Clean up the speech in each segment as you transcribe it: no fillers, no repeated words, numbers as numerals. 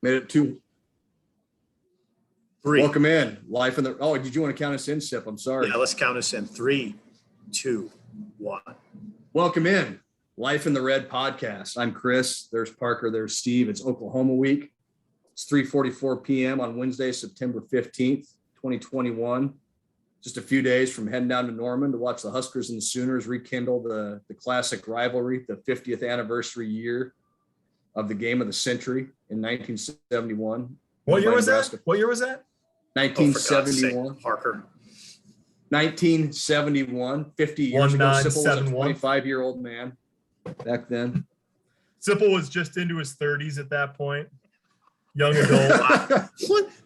Made it 2. 3. Welcome in. Life in the. Oh, did you want to count us in, Sip? I'm sorry. Yeah, let's count us in. 3, 2, 1. Welcome in. Life in the Red podcast. I'm Chris. There's Parker. There's Steve. It's Oklahoma week. It's 3:44 p.m. on Wednesday, September 15th, 2021. Just a few days from heading down to Norman to watch the Huskers and the Sooners rekindle the classic rivalry, the 50th anniversary year of the game of the century in 1971. What year was that? 1971. Parker. 1971, 50 years ago. Sipple was a 1971. 25-year-old man back then. Sipple was just into his 30s at that point. Young adult.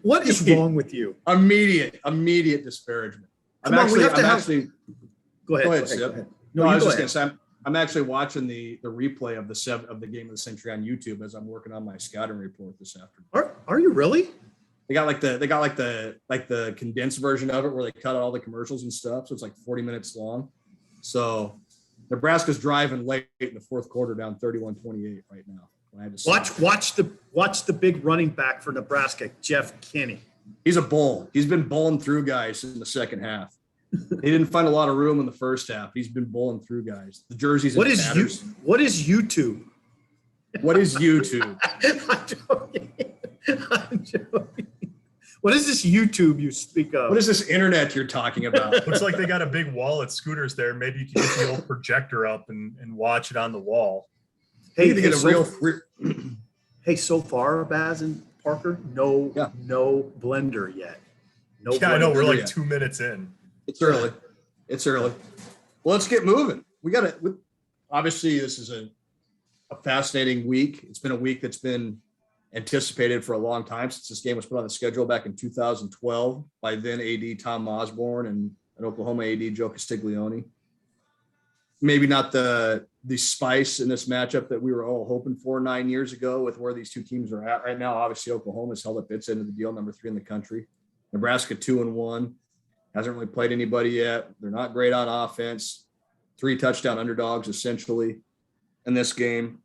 What is wrong with you? Immediate disparagement. Come on, we have to have- Go ahead. Go ahead, Sip. No, I you was go just ahead. going to say, I'm actually watching the replay of the game of the century on YouTube as I'm working on my scouting report this afternoon. Are you really? They got the condensed version of it where they cut out all the commercials and stuff, so it's like 40 minutes long. So Nebraska's driving late in the fourth quarter, down 31-28 right now. I had to Watch the big running back for Nebraska, Jeff Kinney. He's a bull. He's been bowling through guys in the second half. He didn't find a lot of room in the first half. He's been bowling through guys. The jerseys. What is YouTube? What is YouTube? I'm joking. What is this YouTube you speak of? What is this internet you're talking about? Looks like they got a big wall at Scooters there. Maybe you can get the old projector up and watch it on the wall. Hey, get a real. Hey, so far, Baz and Parker, no blender yet. No. Yeah, I know. We're like yet. 2 minutes in. It's early. Well, let's get moving. We got to. Obviously, this is a fascinating week. It's been a week that's been anticipated for a long time since this game was put on the schedule back in 2012 by then AD Tom Osborne and an Oklahoma AD Joe Castiglione. Maybe not the spice in this matchup that we were all hoping for 9 years ago with where these two teams are at right now. Obviously, Oklahoma's held up its end of the deal, number 3 in the country. Nebraska 2-1, hasn't really played anybody yet. They're not great on offense. 3 touchdown underdogs essentially in this game.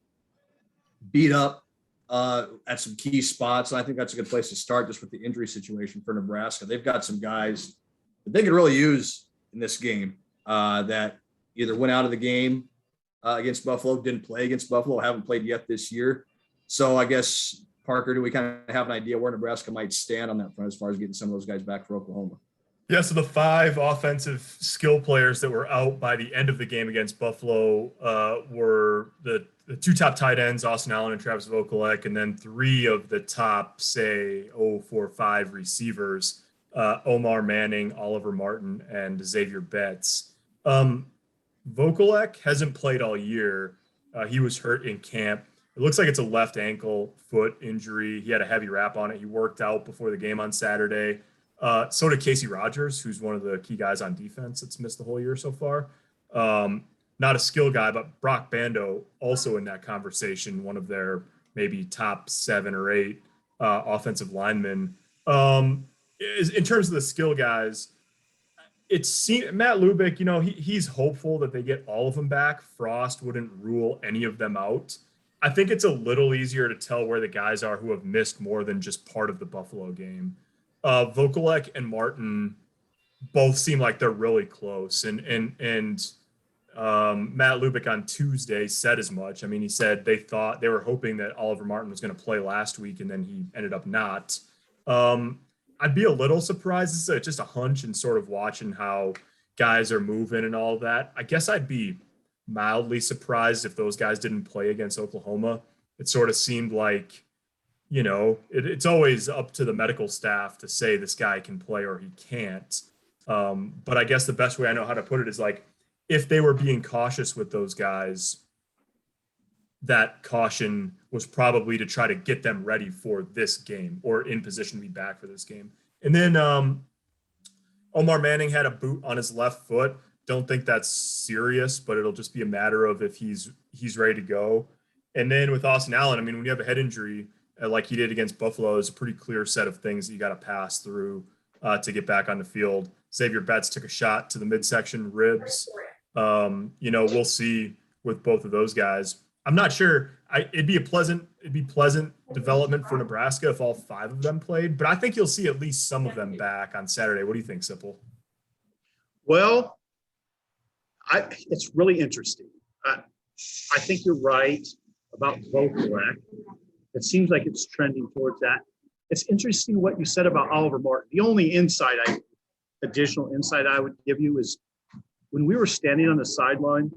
Beat up at some key spots. And I think that's a good place to start just with the injury situation for Nebraska. They've got some guys that they could really use in this game that either went out of the game against Buffalo, didn't play against Buffalo, haven't played yet this year. So I guess, Parker, do we kind of have an idea where Nebraska might stand on that front as far as getting some of those guys back for Oklahoma? Yeah, so the 5 offensive skill players that were out by the end of the game against Buffalo were the 2 top tight ends, Austin Allen and Travis Vokolek, and then 3 of the top, say, 5 receivers, Omar Manning, Oliver Martin, and Xavier Betts. Vokolek hasn't played all year. He was hurt in camp. It looks like it's a left ankle foot injury. He had a heavy wrap on it. He worked out before the game on Saturday. So did Casey Rogers, who's one of the key guys on defense that's missed the whole year so far. Not a skill guy, but Brock Bando also in that conversation, one of their maybe top 7 or 8 offensive linemen. In terms of the skill guys, Matt Lubick, he's hopeful that they get all of them back. Frost wouldn't rule any of them out. I think it's a little easier to tell where the guys are who have missed more than just part of the Buffalo game. Vokolek and Martin both seem like they're really close. And Matt Lubick on Tuesday said as much. I mean, he said they were hoping that Oliver Martin was going to play last week, and then he ended up not. I'd be a little surprised. This is just a hunch and sort of watching how guys are moving and all of that. I guess I'd be mildly surprised if those guys didn't play against Oklahoma. It sort of seemed like, it's always up to the medical staff to say this guy can play or he can't. But I guess the best way I know how to put it is like, if they were being cautious with those guys, that caution was probably to try to get them ready for this game or in position to be back for this game. And then Omar Manning had a boot on his left foot. Don't think that's serious, but it'll just be a matter of if he's ready to go. And then with Austin Allen, I mean, when you have a head injury like he did against Buffalo, it's a pretty clear set of things that you got to pass through to get back on the field. Xavier Betts took a shot to the midsection ribs. We'll see with both of those guys. I'm not sure. It'd be pleasant development for Nebraska if all 5 of them played, but I think you'll see at least some of them back on Saturday. What do you think, Sipple? Well, it's really interesting. I think you're right about Vokalek. It seems like it's trending towards that. It's interesting what you said about Oliver Martin. The only additional insight I would give you is when we were standing on the sideline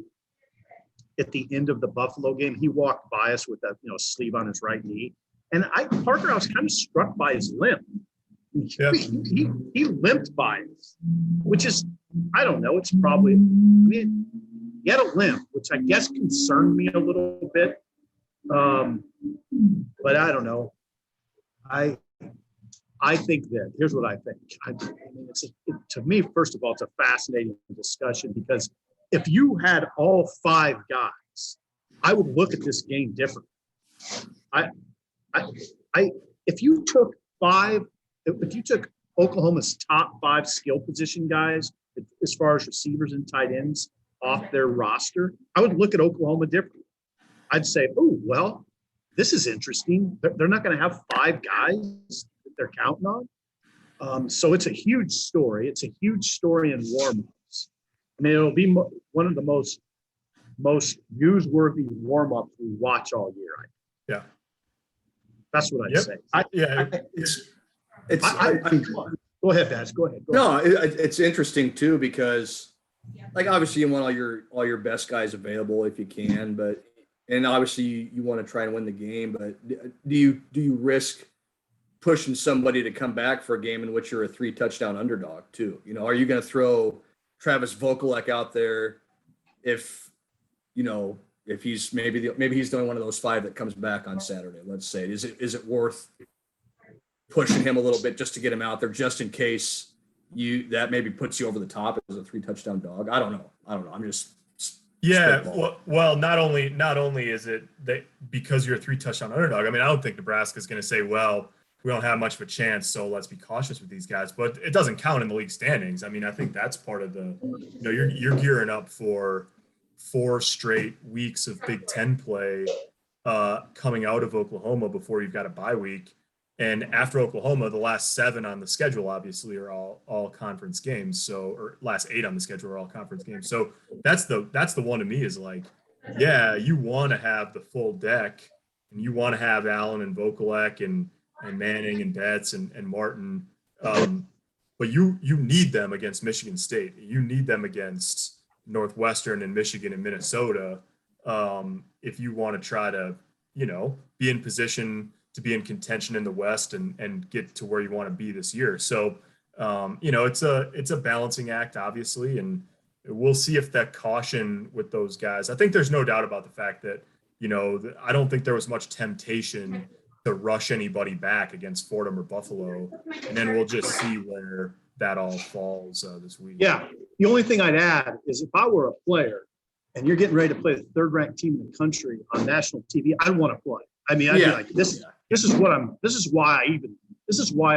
at the end of the Buffalo game, he walked by us with a sleeve on his right knee. And Parker, I was kind of struck by his limp. Yeah. He limped by us, which is, I don't know, it's probably, he had a limp, which I guess concerned me a little bit. But I don't know. I think that here's what I think. To me, first of all, it's a fascinating discussion because if you had all 5 guys, I would look at this game differently. If you took Oklahoma's top 5 skill position guys, as far as receivers and tight ends off their roster, I would look at Oklahoma differently. I'd say, oh, well, this is interesting. They're not going to have 5 guys that they're counting on. So it's a huge story. It's a huge story in warm-ups. I mean, it'll be one of the most newsworthy warm-ups we watch all year. Yeah. That's what I'd say. Go ahead, Baz. Go ahead. No, it's interesting too because, like, obviously you want all your best guys available if you can, and obviously you want to try and win the game. But do you risk pushing somebody to come back for a game in which you're a 3 touchdown underdog too? Are you going to throw Travis Vokalek out there if he's maybe he's the only one of those 5 that comes back on Saturday? Let's say, is it worth pushing him a little bit just to get him out there, just in case that maybe puts you over the top as a 3 touchdown dog? I don't know. I'm just well, not only is it that because you're a 3 touchdown underdog. I mean, I don't think Nebraska's going to say, well, we don't have much of a chance, so let's be cautious with these guys. But it doesn't count in the league standings. I mean, I think that's part of the you're gearing up for 4 straight weeks of Big Ten play coming out of Oklahoma before you've got a bye week. And after Oklahoma, the last 7 on the schedule obviously are all conference games. So, or last 8 on the schedule are all conference games. So that's the one to me is like, yeah, you want to have the full deck, and you want to have Allen and Vokalek and Manning and Betts and Martin, but you need them against Michigan State. You need them against Northwestern and Michigan and Minnesota if you want to try to be in position to be in contention in the West and get to where you want to be this year. So, it's a balancing act, obviously, and we'll see if that caution with those guys. I think there's no doubt about the fact that, I don't think there was much temptation to rush anybody back against Fordham or Buffalo, and then we'll just see where that all falls this week. Yeah. The only thing I'd add is if I were a player and you're getting ready to play the 3rd-ranked team in the country on national TV, I'd want to play. I mean, I'd be like, this is why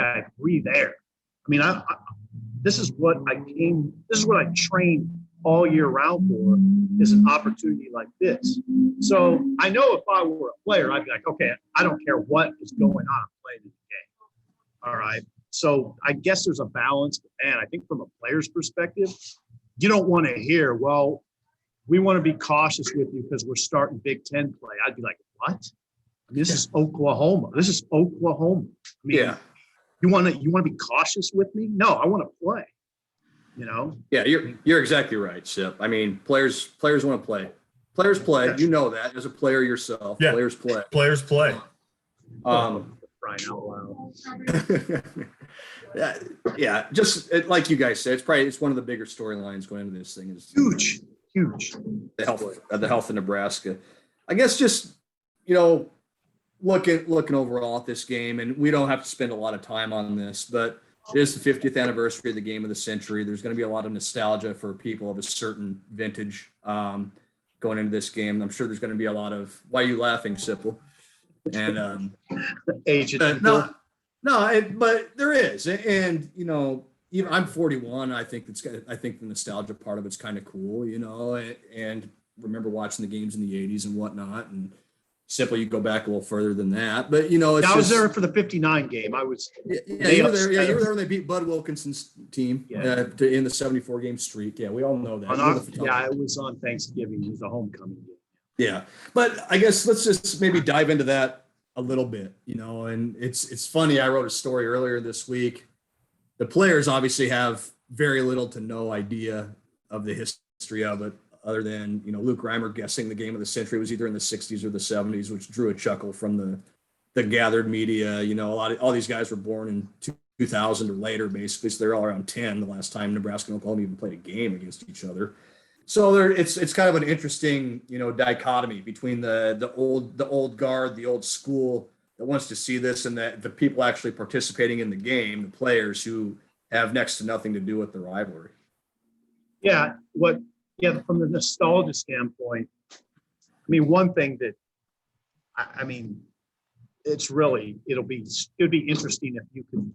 I breathe air. I mean, this is what I trained all year round for, is an opportunity like this. So I know if I were a player, I'd be like, okay, I don't care what is going on, I'm playing in the game. All right. So I guess there's a balance, and I think from a player's perspective, you don't want to hear, well, we want to be cautious with you because we're starting Big Ten play. I'd be like, what? I mean, this is Oklahoma. I mean, you want to be cautious with me? No, I want to play. Yeah, you're exactly right, Sip. I mean, players want to play. Players play. You know that as a player yourself. Yeah. Players play. Players play. Crying out loud. Yeah. Just like you guys said, it's one of the bigger storylines going into this thing. Is huge. The health of Nebraska. I guess just looking overall at this game, and we don't have to spend a lot of time on this, but it is the 50th anniversary of the game of the century. There's going to be a lot of nostalgia for people of a certain vintage going into this game. I'm sure there's going to be a lot of, why are you laughing, Sipple? And but there is. And, even I'm 41. I think the nostalgia part of it's kind of cool, and remember watching the games in the 80s and whatnot. And Simple, you go back a little further than that, but it's I was there for the 59 game. I was. Yeah, you were there. Yeah, you were there when they beat Bud Wilkinson's team in the 74 game streak. Yeah, we all know that. It was on Thanksgiving. It was a homecoming game. Yeah, but I guess let's just maybe dive into that a little bit. And it's funny. I wrote a story earlier this week. The players obviously have very little to no idea of the history of it, other than, Luke Reimer guessing the game of the century was either in the 60s or the 70s, which drew a chuckle from the gathered media. All these guys were born in 2000 or later, basically. So they're all around 10 the last time Nebraska and Oklahoma even played a game against each other. So it's kind of an interesting, dichotomy between the old guard, the old school that wants to see this, and the people actually participating in the game, the players who have next to nothing to do with the rivalry. Yeah. From the nostalgia standpoint, one thing that, it'd be interesting if you could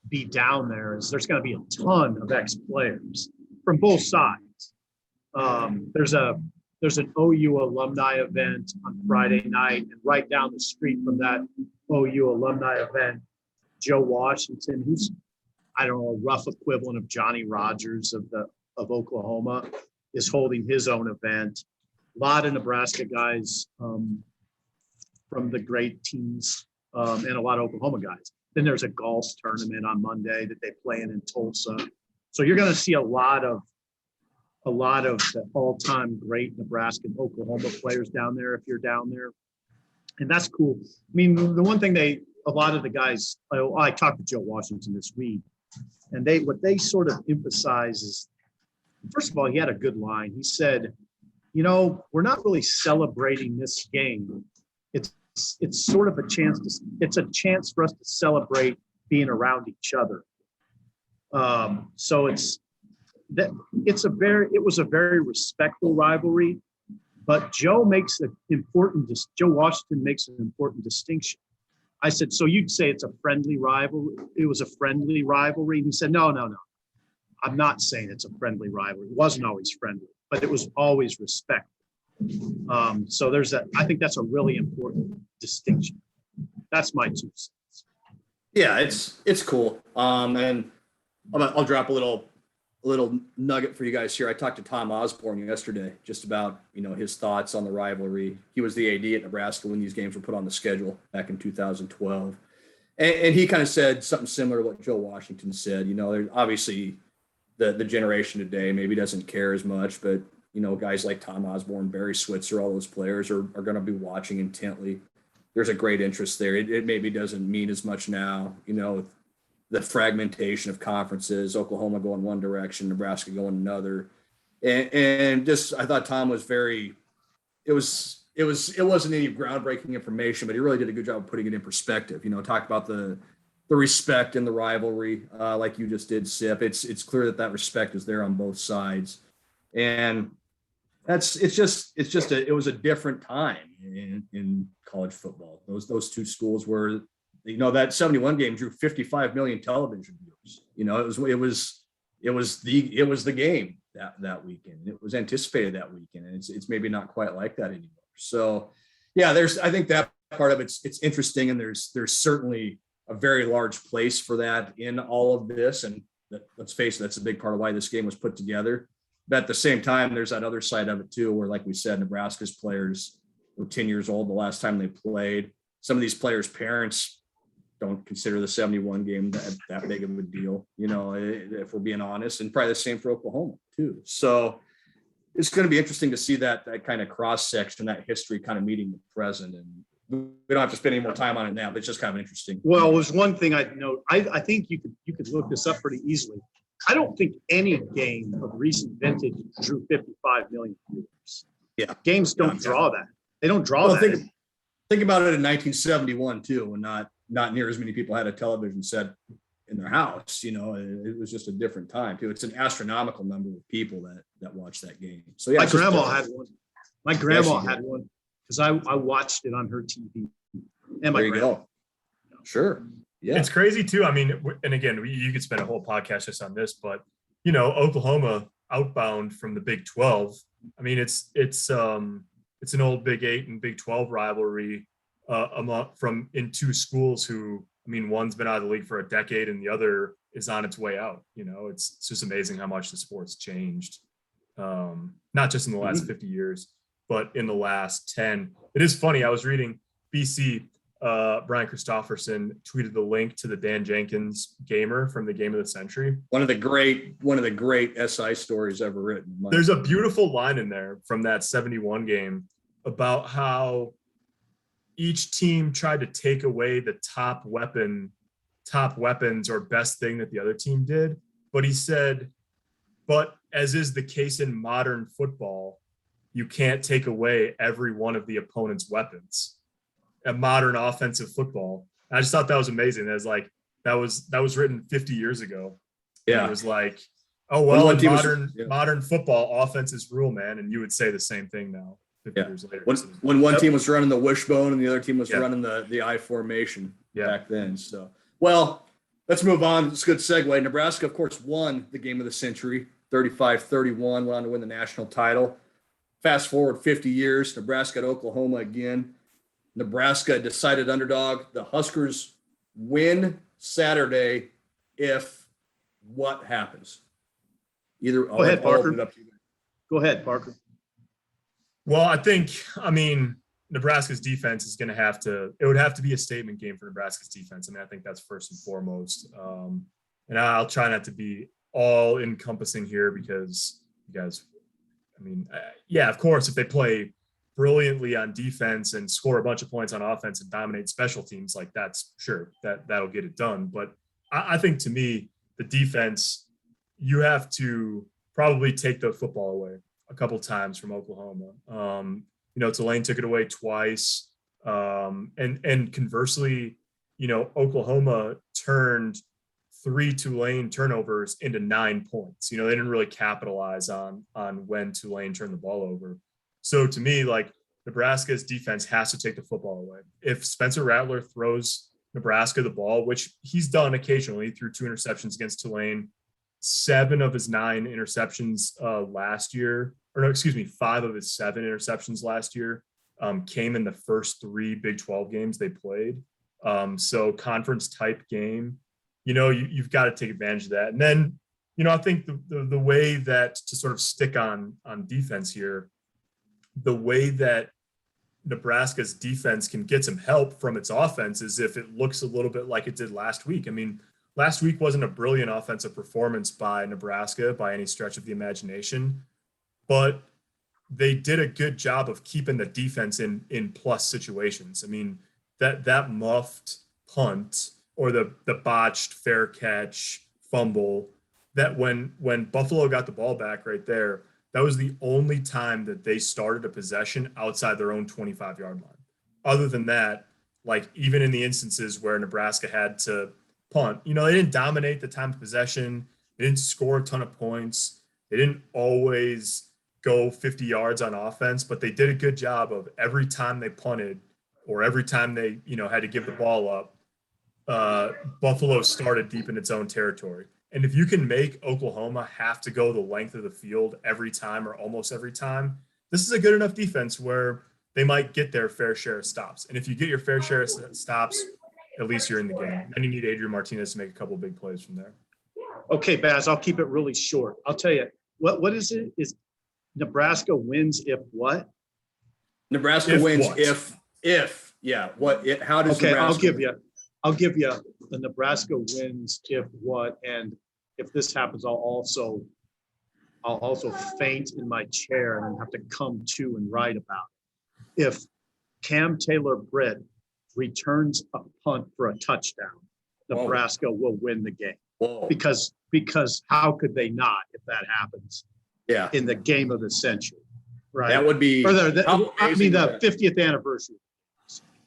be down there, is there's going to be a ton of ex-players from both sides. There's an OU alumni event on Friday night, and right down the street from that OU alumni event, Joe Washington, who's, I don't know, a rough equivalent of Johnny Rodgers of Oklahoma, is holding his own event. A lot of Nebraska guys from the great teams and a lot of Oklahoma guys. Then there's a golf tournament on Monday that they play in Tulsa. So you're going to see a lot of the all-time great Nebraska and Oklahoma players down there if you're down there. And that's cool. The one thing a lot of the guys, I talked to Joe Washington this week, and what they sort of emphasize is, first of all, he had a good line. He said, we're not really celebrating this game. It's sort of a chance for us to celebrate being around each other. So it was a very respectful rivalry, but Joe Washington makes an important distinction. I said, so you'd say it's a friendly rivalry? It was a friendly rivalry? And he said, no. I'm not saying it's a friendly rivalry. It wasn't always friendly, but it was always respectful. So I think that's a really important distinction. That's my 2 cents. Yeah, it's cool. And I'll drop a little nugget for you guys here. I talked to Tom Osborne yesterday just about, his thoughts on the rivalry. He was the AD at Nebraska when these games were put on the schedule back in 2012. And he kind of said something similar to what Joe Washington said. There's obviously the generation today maybe doesn't care as much, but guys like Tom Osborne, Barry Switzer, all those players are going to be watching intently. There's a great interest there. It maybe doesn't mean as much now, the fragmentation of conferences, Oklahoma going one direction, Nebraska going another. And just, I thought Tom was it wasn't any groundbreaking information, but he really did a good job of putting it in perspective, talk about the respect and the rivalry, like you just did, Sip. It's clear that respect is there on both sides. And it was a different time in college football. Those two schools were, that 71 game drew 55 million television viewers. It was the game that weekend. It was anticipated that weekend, and it's maybe not quite like that anymore. So yeah, I think that part of it's interesting, and there's certainly a very large place for that in all of this. And let's face it, that's a big part of why this game was put together. But at the same time, there's that other side of it too, where, like we said, Nebraska's players were 10 years old the last time they played. Some of these players' parents don't consider the 71 game that big of a deal, if we're being honest, and probably the same for Oklahoma too. So it's going to be interesting to see that kind of cross section, that history kind of meeting the present. And we don't have to spend any more time on it now, but it's just kind of interesting. Well, there's one thing I'd note. I think you could look this up pretty easily. I don't think any game of recent vintage drew 55 million viewers. Yeah. Games don't draw that. They don't draw that. Think about it in 1971 too, when not near as many people had a television set in their house. It was just a different time too. It's an astronomical number of people that watched that game. So yeah, my grandma had one. My grandma had one because I watched it on her TV. And there you go. Sure. Yeah. It's crazy too. And again, you could spend a whole podcast just on this, but Oklahoma outbound from the Big 12. It's it's an old Big 8 and Big 12 rivalry from in two schools who, I mean, one's been out of the league for a decade and the other is on its way out. It's just amazing how much the sport's changed. Not just in the last 50 years, but in the last 10. It is funny. I was reading BC, Brian Christopherson tweeted the link to the Dan Jenkins gamer from the Game of the Century. One of the great SI stories ever written. There's a beautiful line in there from that 71 game about how each team tried to take away the top weapons or best thing that the other team did. But he said, but as is the case in modern football, you can't take away every one of the opponent's weapons. A modern offensive football. I just thought that was amazing. That was written 50 years ago. Yeah. And it was like, oh, well, modern football, offense is rule, man. And you would say the same thing now, 50 years later. When one team was running the wishbone and the other team was running the I formation back then. So, well, let's move on. It's a good segue. Nebraska, of course, won the game of the century, 35-31, went on to win the national title. Fast forward 50 years, Nebraska at Oklahoma again. Nebraska decided underdog. The Huskers win Saturday if what happens? Go ahead, Parker. Go ahead, Parker. Well, I mean, Nebraska's defense is going to it would have to be a statement game for Nebraska's defense. I think that's first and foremost. And I'll try not to be all encompassing here because you guys, of course, if they play brilliantly on defense and score a bunch of points on offense and dominate special teams, like that'll get it done. But I think to me, the defense, you have to probably take the football away a couple times from Oklahoma. Tulane took it away twice. And conversely, Oklahoma turned 3 Tulane turnovers into 9 points. They didn't really capitalize on when Tulane turned the ball over. So to me, Nebraska's defense has to take the football away. If Spencer Rattler throws Nebraska the ball, which he's done occasionally, threw 2 interceptions against Tulane, 7 of his 9 interceptions last year, 5 of his 7 interceptions last year came in the first 3 Big 12 games they played. So conference type game, you've got to take advantage of that. And then, I think the way that to sort of stick on defense here, the way that Nebraska's defense can get some help from its offense is if it looks a little bit like it did last week. Last week wasn't a brilliant offensive performance by Nebraska by any stretch of the imagination, but they did a good job of keeping the defense in plus situations. That muffed punt or the botched fair catch fumble, that when Buffalo got the ball back right there, that was the only time that they started a possession outside their own 25-yard line. Other than that, even in the instances where Nebraska had to punt, they didn't dominate the time of possession. They didn't score a ton of points. They didn't always go 50 yards on offense, but they did a good job of every time they punted or every time they, had to give the ball up, Buffalo started deep in its own territory. And if you can make Oklahoma have to go the length of the field every time or almost every time, this is a good enough defense where they might get their fair share of stops. And if you get your fair share of stops, at least you're in the game. Then you need Adrian Martinez to make a couple of big plays from there. Okay, Baz, I'll keep it really short. I'll tell you, what is it? Is Nebraska wins if what? Nebraska wins what? if how does okay, Nebraska I'll give you the Nebraska wins if what, and if this happens, I'll also faint in my chair and have to come to and write about it. If Cam Taylor-Britt returns a punt for a touchdown, Nebraska will win the game. Whoa. Because how could they not if that happens? Yeah. In the game of the century, right? That would be the 50th anniversary.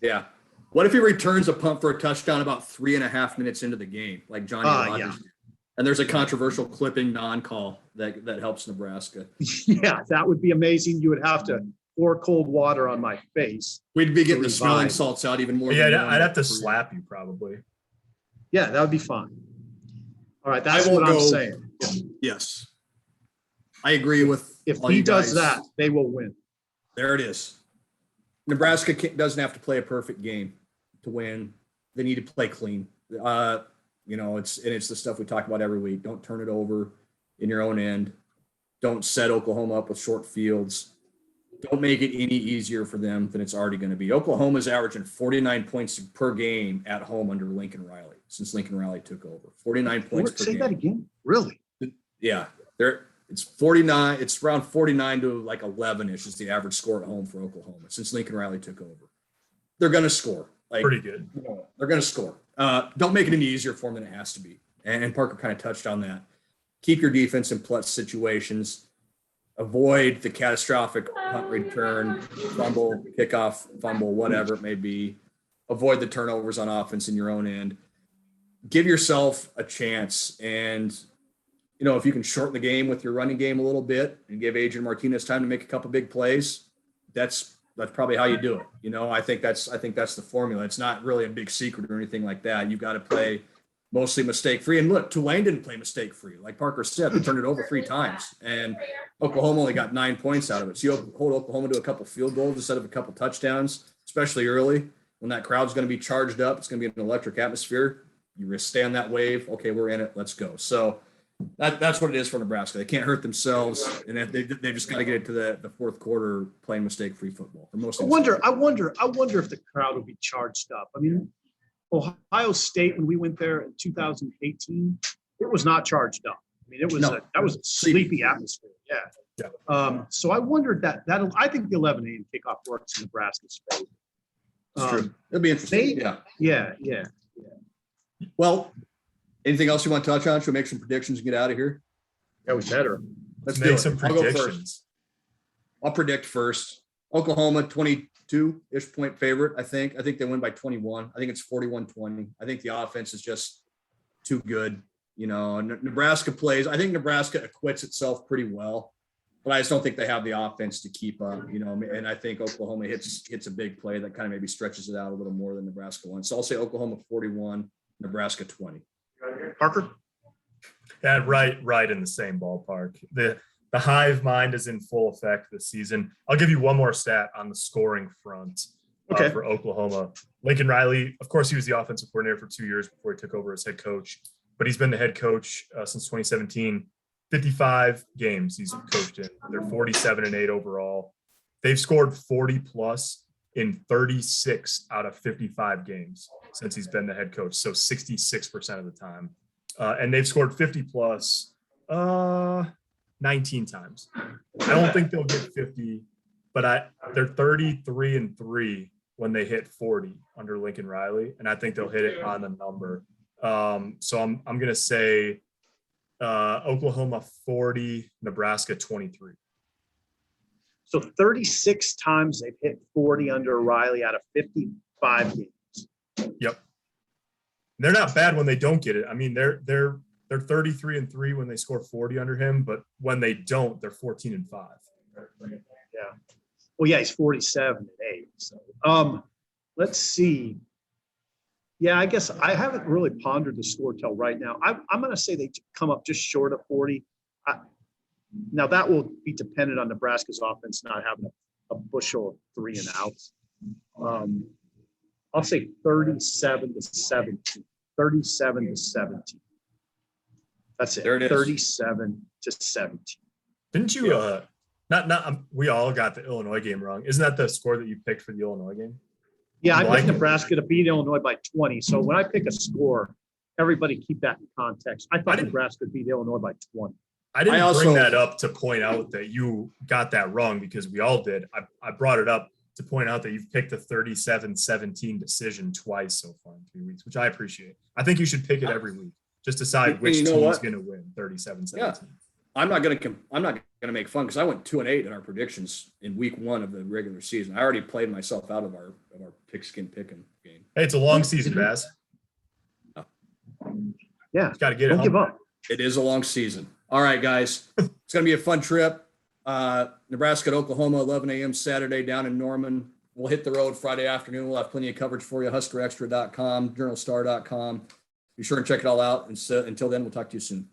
Yeah. What if he returns a punt for a touchdown about 3.5 minutes into the game, like Johnny Rodgers did? And there's a controversial clipping non-call that helps Nebraska. Yeah, that would be amazing. You would have to pour cold water on my face. We'd be getting the smelling salts out even more. Yeah, I'd have to slap you probably. Yeah, that would be fine. All right, that's what I'm saying. Yes. I agree with if all he you does guys. that, they will win. There it is. Nebraska doesn't have to play a perfect game to win. They need to play clean. It's the stuff we talk about every week. Don't turn it over in your own end. Don't set Oklahoma up with short fields. Don't make it any easier for them than it's already going to be. Oklahoma's averaging 49 points per game at home under Lincoln Riley since Lincoln Riley took over. 49 points per game. Say that again? Really? Yeah. It's 49. It's around 49 to like 11-ish is the average score at home for Oklahoma since Lincoln Riley took over. They're going to score. Pretty good. They're going to score. Don't make it any easier for them than it has to be. And Parker kind of touched on that. Keep your defense in clutch situations. Avoid the catastrophic punt return, fumble, kickoff, fumble, whatever it may be. Avoid the turnovers on offense in your own end. Give yourself a chance. And, if you can shorten the game with your running game a little bit and give Adrian Martinez time to make a couple big plays, that's probably how you do it. I think that's the formula. It's not really a big secret or anything like that. You've got to play mostly mistake-free. And look, Tulane didn't play mistake-free. Like Parker said, they turned it over 3 times. And Oklahoma only got 9 points out of it. So you hold Oklahoma to a couple field goals instead of a couple touchdowns, especially early when that crowd's going to be charged up. It's going to be an electric atmosphere. You stay on that wave. Okay, we're in it. Let's go. So that's what it is for Nebraska. They can't hurt themselves, and they just got to get it to the fourth quarter playing mistake-free football. I wonder if the crowd will be charged up. I mean, Ohio State, when we went there in 2018, it was not charged up. I mean, that was a sleepy atmosphere. Yeah. So I wondered I think the 11 a.m. kickoff works in Nebraska's favor. It's true. It'll be interesting. Yeah. Well, anything else you want to touch on? Should we make some predictions and get out of here? That was better. Let's make do it. some I'll go first. predictions. I'll predict first. Oklahoma 22-ish point favorite. I think they win by 21. I think it's 41-20. I think the offense is just too good. Nebraska plays. I think Nebraska acquits itself pretty well, but I just don't think they have the offense to keep up. And I think Oklahoma hits a big play that kind of maybe stretches it out a little more than Nebraska won. So I'll say Oklahoma 41, Nebraska 20. Parker? Yeah, right in the same ballpark. The hive mind is in full effect this season. I'll give you one more stat on the scoring front for Oklahoma. Lincoln Riley, of course, he was the offensive coordinator for 2 years before he took over as head coach, but he's been the head coach since 2017. 55 games he's coached in. They're 47-8 overall. They've scored 40 plus in 36 out of 55 games since he's been the head coach. So 66% of the time. And they've scored 50 plus 19 times. I don't think they'll get 50, but they're 33-3 when they hit 40 under Lincoln Riley. And I think they'll hit it on the number. So I'm going to say Oklahoma 40, Nebraska 23. So 36 times they've hit 40 under Riley out of 55 games. Yep. They're not bad when they don't get it. I mean, they're 33-3 when they score 40 under him, but when they don't, they're 14-5. Yeah. Well, yeah, he's 47-8. So let's see. Yeah, I guess I haven't really pondered the score till right now. I'm going to say they come up just short of 40. Now, that will be dependent on Nebraska's offense not having a bushel of 3 and outs. I'll say 37-17. 37-17. That's it. There it is. 37-17. Didn't you? We all got the Illinois game wrong. Isn't that the score that you picked for the Illinois game? Yeah, I picked Nebraska to beat Illinois by 20. So when I pick a score, everybody keep that in context. I thought Nebraska would beat Illinois by 20. I didn't bring that up to point out that you got that wrong because we all did. I brought it up to point out that you've picked a 37-17 decision twice so far in 3 weeks, which I appreciate. I think you should pick it every week. Just decide which team is going to win 37-17. Yeah. I'm not going to make fun because I went 2-8 in our predictions in week 1 of the regular season. I already played myself out of our pigskin picking game. Hey, it's a long season, Bass. Yeah, got to get it. Don't give up. It is a long season. All right, guys, it's going to be a fun trip. Nebraska to Oklahoma, 11 a.m. Saturday down in Norman. We'll hit the road Friday afternoon. We'll have plenty of coverage for you. HuskerExtra.com, JournalStar.com. Be sure and check it all out. And so, until then, we'll talk to you soon.